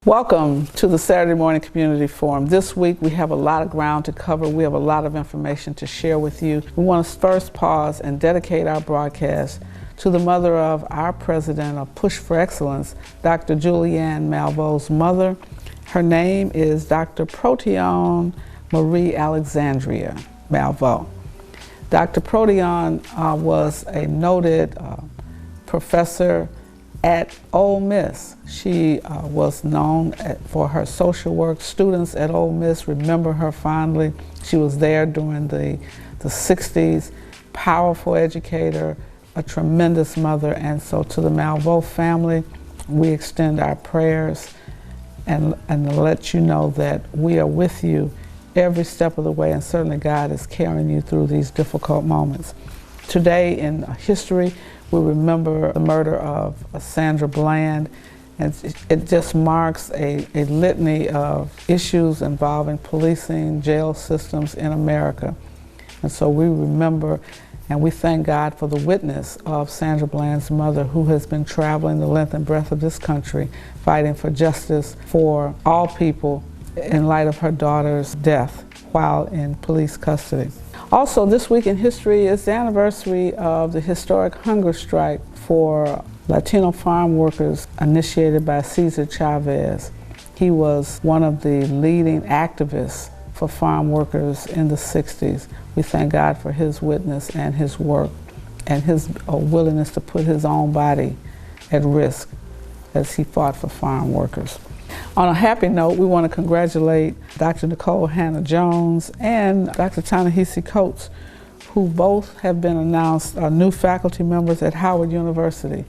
Welcome to the Saturday Morning Community Forum. This week we have a lot of ground to cover. We have a lot of information to share with you. We want to first pause and dedicate our broadcast to the mother of our president of Push for Excellence, Dr. Julianne Malveau's mother. Her name is Dr. Proteon Marie Alexandria Malveau. Dr. Proteon was a noted professor at Ole Miss. She was known for her social work. Students at Ole Miss remember her fondly. She was there during the 60s, powerful educator, a tremendous mother, and so to the Malveau family, we extend our prayers and let you know that we are with you every step of the way, and certainly God is carrying you through these difficult moments. Today in history, we remember the murder of Sandra Bland, and it just marks a litany of issues involving policing, jail systems in America. And so we remember and we thank God for the witness of Sandra Bland's mother, who has been traveling the length and breadth of this country, fighting for justice for all people in light of her daughter's death while in police custody. Also, this week in history is the anniversary of the historic hunger strike for Latino farm workers initiated by Cesar Chavez. He was one of the leading activists for farm workers in the 60s. We thank God for his witness and his work and his willingness to put his own body at risk as he fought for farm workers. On a happy note, we want to congratulate Dr. Nicole Hannah-Jones and Dr. Ta-Nehisi Coates, who both have been announced new faculty members at Howard University,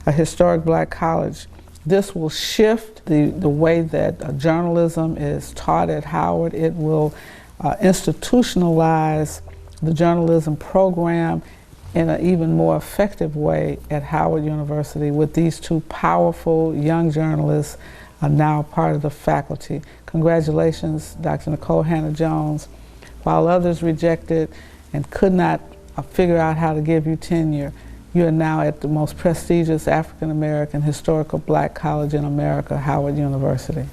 a historic black college. This will shift the way that journalism is taught at Howard. It will institutionalize the journalism program in an even more effective way at Howard University, with these two powerful young journalists are now part of the faculty. Congratulations, Dr. Nicole Hannah-Jones. While others rejected and could not figure out how to give you tenure, you are now at the most prestigious African-American historical black college in America, Howard University.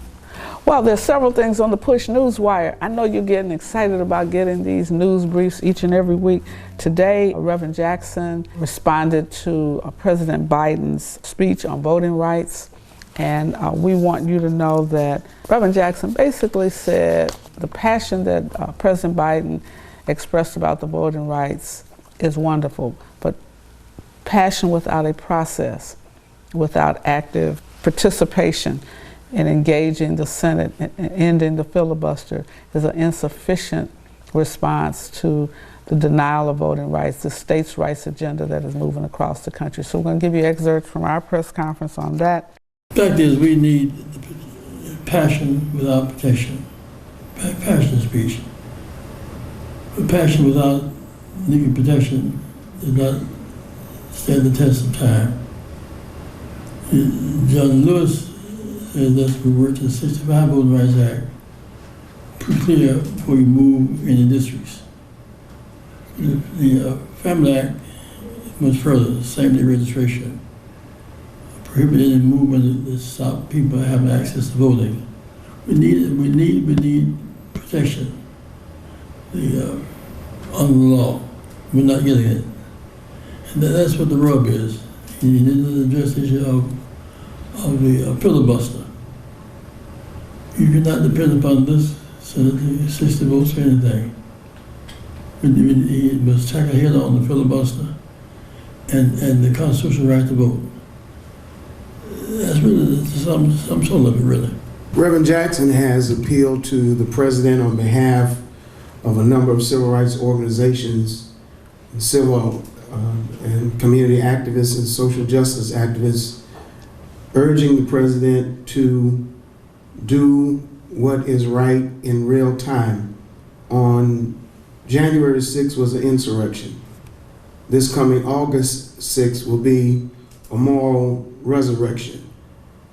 Well, there's several things on the Push Newswire. I know you're getting excited about getting these news briefs each and every week. Today, Reverend Jackson responded to President Biden's speech on voting rights. And we want you to know that Reverend Jackson basically said the passion that President Biden expressed about the voting rights is wonderful, but passion without a process, without active participation in engaging the Senate and ending the filibuster is an insufficient response to the denial of voting rights, the states' rights agenda that is moving across the country. So we're going to give you excerpts from our press conference on that. The fact is, we need passion without protection, passion speech. But passion without legal protection does not stand the test of time. John Lewis said that we worked in the 65 Voting Rights Act, pretty clear before you move into districts. The Family Act is much further, same-day registration, prohibiting any movement that stop people having access to voting. We need protection. Under the law, we're not getting it, and that's what the rub is. He didn't address the issue of the filibuster. You cannot depend upon this Senate 60 votes for anything. He must tackle head on the filibuster and the constitutional right to vote. That's really some sort of it, really. Reverend Jackson has appealed to the president on behalf of a number of civil rights organizations, civil and community activists and social justice activists, urging the president to do what is right in real time. On January 6th was an insurrection. This coming August 6th will be a moral resurrection.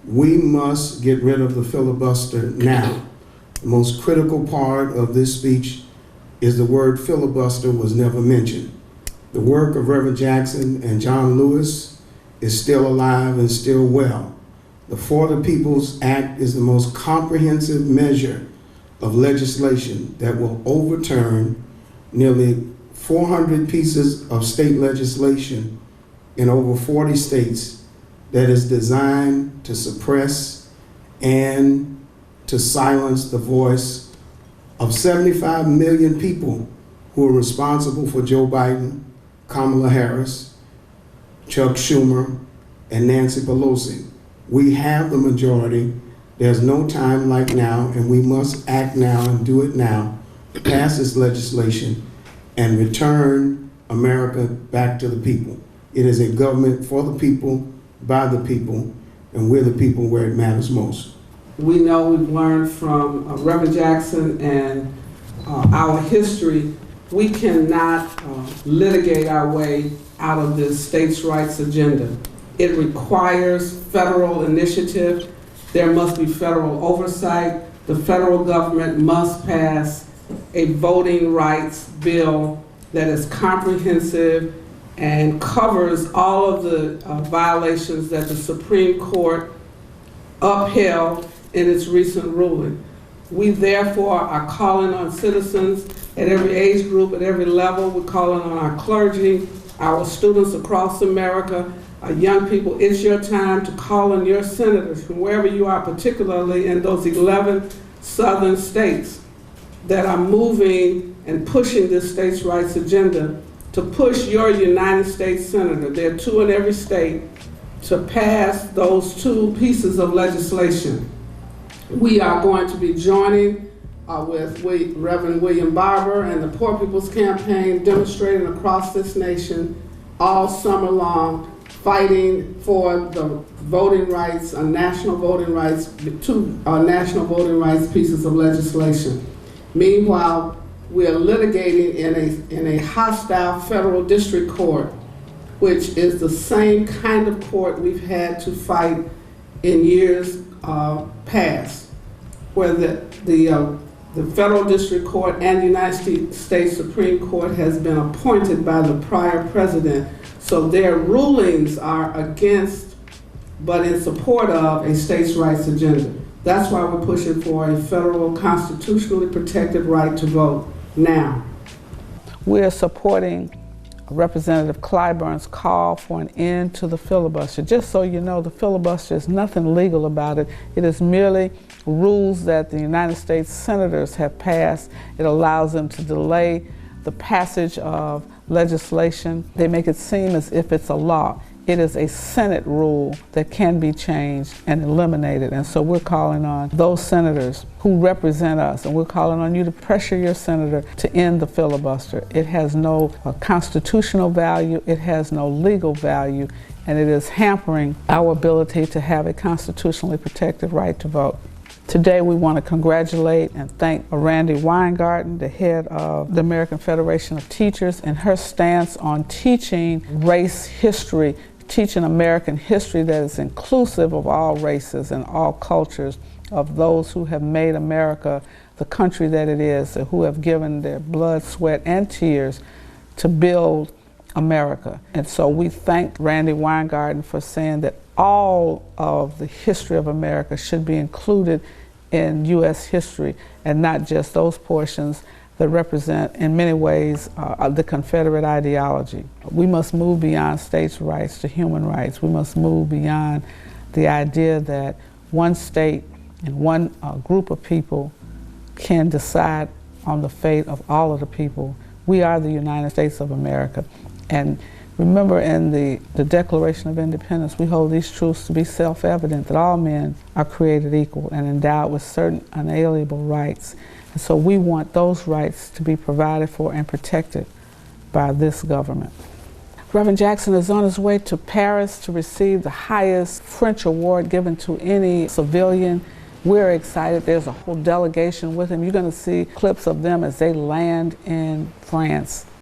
We must get rid of the filibuster now. The most critical part of this speech is the word filibuster was never mentioned. The work of Reverend Jackson and John Lewis is still alive and still well. The For the People's Act is the most comprehensive measure of legislation that will overturn nearly 400 pieces of state legislation in over 40 states that is designed to suppress and to silence the voice of 75 million people who are responsible for Joe Biden, Kamala Harris, Chuck Schumer, and Nancy Pelosi. We have the majority. There's no time like now, and we must act now and do it now to pass this legislation and return America back to the people. It is a government for the people, by the people, and we're the people where it matters most. We know we've learned from Reverend Jackson and our history. We cannot litigate our way out of this states' rights agenda. It requires federal initiative. There must be federal oversight. The federal government must pass a voting rights bill that is comprehensive and covers all of the violations that the Supreme Court upheld in its recent ruling. We therefore are calling on citizens at every age group, at every level. We're calling on our clergy, our students across America, young people. It's your time to call on your senators from wherever you are, particularly in those 11 southern states that are moving and pushing this states' rights agenda, to push your United States senator, there are 2 in every state, to pass those 2 pieces of legislation. We are going to be joining with Reverend William Barber and the Poor People's Campaign, demonstrating across this nation all summer long, fighting for the voting rights, national voting rights, 2 national voting rights pieces of legislation. Meanwhile, we are litigating in a hostile federal district court, which is the same kind of court we've had to fight in years past, where the federal district court and the United States Supreme Court has been appointed by the prior president. So their rulings are against, but in support of, a states' rights agenda. That's why we're pushing for a federal constitutionally protected right to vote now. We're supporting Representative Clyburn's call for an end to the filibuster. Just so you know, the filibuster is nothing legal about it. It is merely rules that the United States senators have passed. It allows them to delay the passage of legislation. They make it seem as if it's a law. It is a Senate rule that can be changed and eliminated. And so we're calling on those senators who represent us, and we're calling on you to pressure your senator to end the filibuster. It has no constitutional value, it has no legal value, and it is hampering our ability to have a constitutionally protected right to vote. Today we want to congratulate and thank Randi Weingarten, the head of the American Federation of Teachers, and her stance on teaching race history, teaching American history that is inclusive of all races and all cultures, of those who have made America the country that it is, who have given their blood, sweat, and tears to build America. And so we thank Randi Weingarten for saying that all of the history of America should be included in U.S. history, and not just those portions that represent, in many ways, the Confederate ideology. We must move beyond states' rights to human rights. We must move beyond the idea that one state and one group of people can decide on the fate of all of the people. We are the United States of America. And remember, in the Declaration of Independence, we hold these truths to be self-evident, that all men are created equal and endowed with certain unalienable rights. And so we want those rights to be provided for and protected by this government. Reverend Jackson is on his way to Paris to receive the highest French award given to any civilian. We're excited. There's a whole delegation with him. You're going to see clips of them as they land in France.